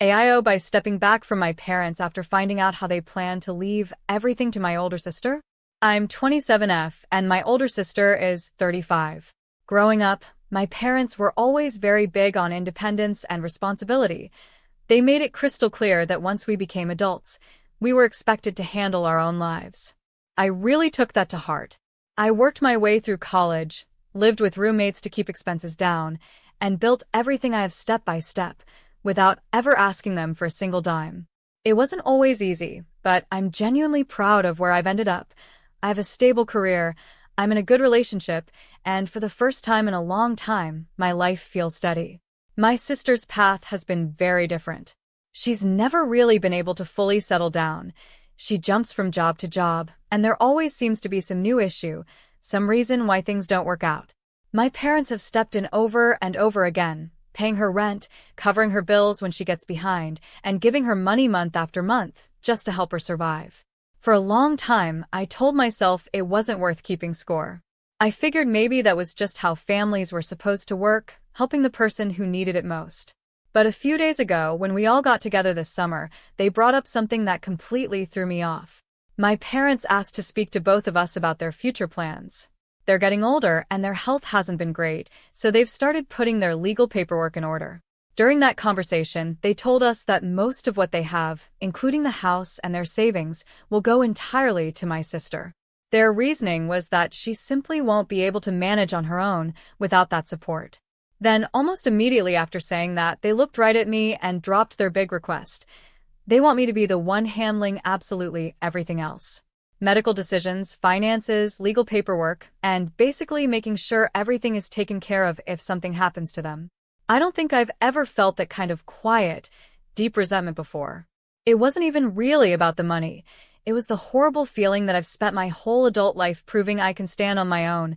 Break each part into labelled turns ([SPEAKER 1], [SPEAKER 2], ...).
[SPEAKER 1] AIO by stepping back from my parents after finding out how they plan to leave everything to my older sister. I'm 27F and my older sister is 35. Growing up, my parents were always very big on independence and responsibility. They made it crystal clear that once we became adults, we were expected to handle our own lives. I really took that to heart. I worked my way through college, lived with roommates to keep expenses down, and built everything I have step by step, without ever asking them for a single dime. It wasn't always easy, but I'm genuinely proud of where I've ended up. I have a stable career, I'm in a good relationship, and for the first time in a long time, my life feels steady. My sister's path has been very different. She's never really been able to fully settle down. She jumps from job to job, and there always seems to be some new issue, some reason why things don't work out. My parents have stepped in over and over again, paying her rent, covering her bills when she gets behind, and giving her money month after month, just to help her survive. For a long time, I told myself it wasn't worth keeping score. I figured maybe that was just how families were supposed to work, helping the person who needed it most. But a few days ago, when we all got together this summer, they brought up something that completely threw me off. My parents asked to speak to both of us about their future plans. They're getting older and their health hasn't been great, so they've started putting their legal paperwork in order. During that conversation, they told us that most of what they have, including the house and their savings, will go entirely to my sister. Their reasoning was that she simply won't be able to manage on her own without that support. Then, almost immediately after saying that, they looked right at me and dropped their big request. They want me to be the one handling absolutely everything else. Medical decisions, finances, legal paperwork, and basically making sure everything is taken care of if something happens to them. I don't think I've ever felt that kind of quiet, deep resentment before. It wasn't even really about the money. It was the horrible feeling that I've spent my whole adult life proving I can stand on my own,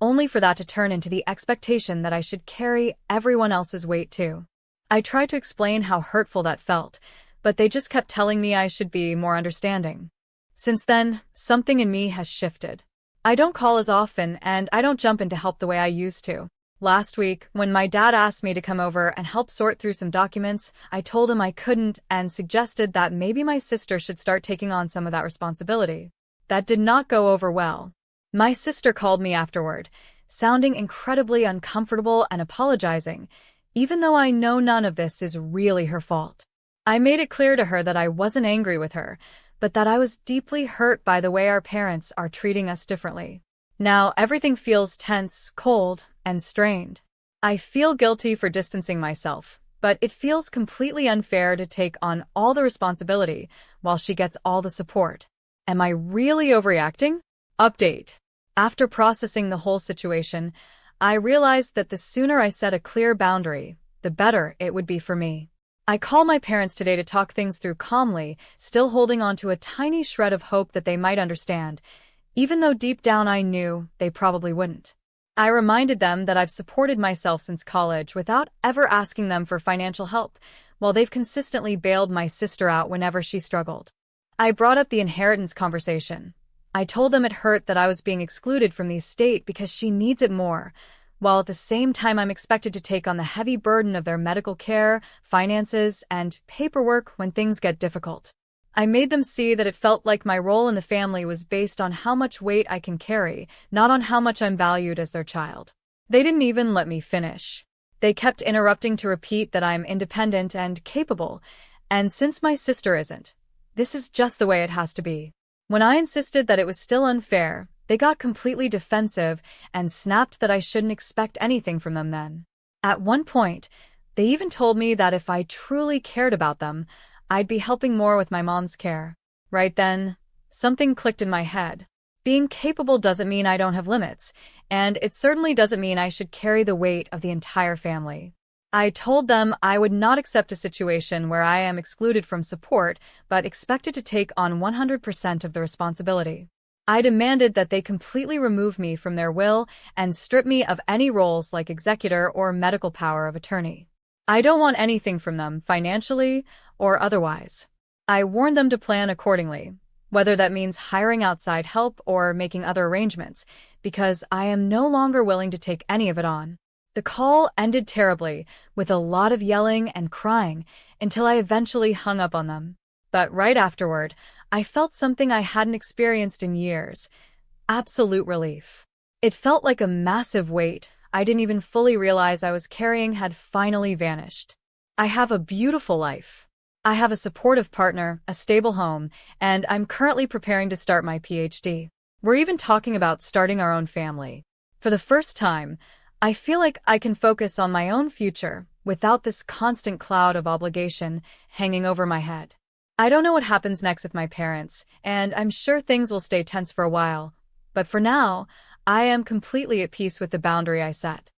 [SPEAKER 1] only for that to turn into the expectation that I should carry everyone else's weight too. I tried to explain how hurtful that felt, but they just kept telling me I should be more understanding. Since then, something in me has shifted. I don't call as often and I don't jump in to help the way I used to. Last week, when my dad asked me to come over and help sort through some documents, I told him I couldn't and suggested that maybe my sister should start taking on some of that responsibility. That did not go over well. My sister called me afterward, sounding incredibly uncomfortable and apologizing, even though I know none of this is really her fault. I made it clear to her that I wasn't angry with her, but that I was deeply hurt by the way our parents are treating us differently. Now everything feels tense, cold, and strained. I feel guilty for distancing myself, but it feels completely unfair to take on all the responsibility while she gets all the support. Am I really overreacting? Update. After processing the whole situation, I realized that the sooner I set a clear boundary, the better it would be for me. I called my parents today to talk things through calmly, still holding on to a tiny shred of hope that they might understand, even though deep down I knew they probably wouldn't. I reminded them that I've supported myself since college without ever asking them for financial help, while they've consistently bailed my sister out whenever she struggled. I brought up the inheritance conversation. I told them it hurt that I was being excluded from the estate because she needs it more, while at the same time I'm expected to take on the heavy burden of their medical care, finances, and paperwork when things get difficult. I made them see that it felt like my role in the family was based on how much weight I can carry, not on how much I'm valued as their child. They didn't even let me finish. They kept interrupting to repeat that I'm independent and capable, and since my sister isn't, this is just the way it has to be. When I insisted that it was still unfair, they got completely defensive and snapped that I shouldn't expect anything from them then. At one point, they even told me that if I truly cared about them, I'd be helping more with my mom's care. Right then, something clicked in my head. Being capable doesn't mean I don't have limits, and it certainly doesn't mean I should carry the weight of the entire family. I told them I would not accept a situation where I am excluded from support, but expected to take on 100% of the responsibility. I demanded that they completely remove me from their will and strip me of any roles like executor or medical power of attorney. I don't want anything from them, financially or otherwise. I warned them to plan accordingly, whether that means hiring outside help or making other arrangements, because I am no longer willing to take any of it on. The call ended terribly, with a lot of yelling and crying, until I eventually hung up on them. But right afterward, I felt something I hadn't experienced in years. Absolute relief. It felt like a massive weight I didn't even fully realize I was carrying had finally vanished. I have a beautiful life. I have a supportive partner, a stable home, and I'm currently preparing to start my PhD. We're even talking about starting our own family. For the first time, I feel like I can focus on my own future without this constant cloud of obligation hanging over my head. I don't know what happens next with my parents, and I'm sure things will stay tense for a while. But for now, I am completely at peace with the boundary I set.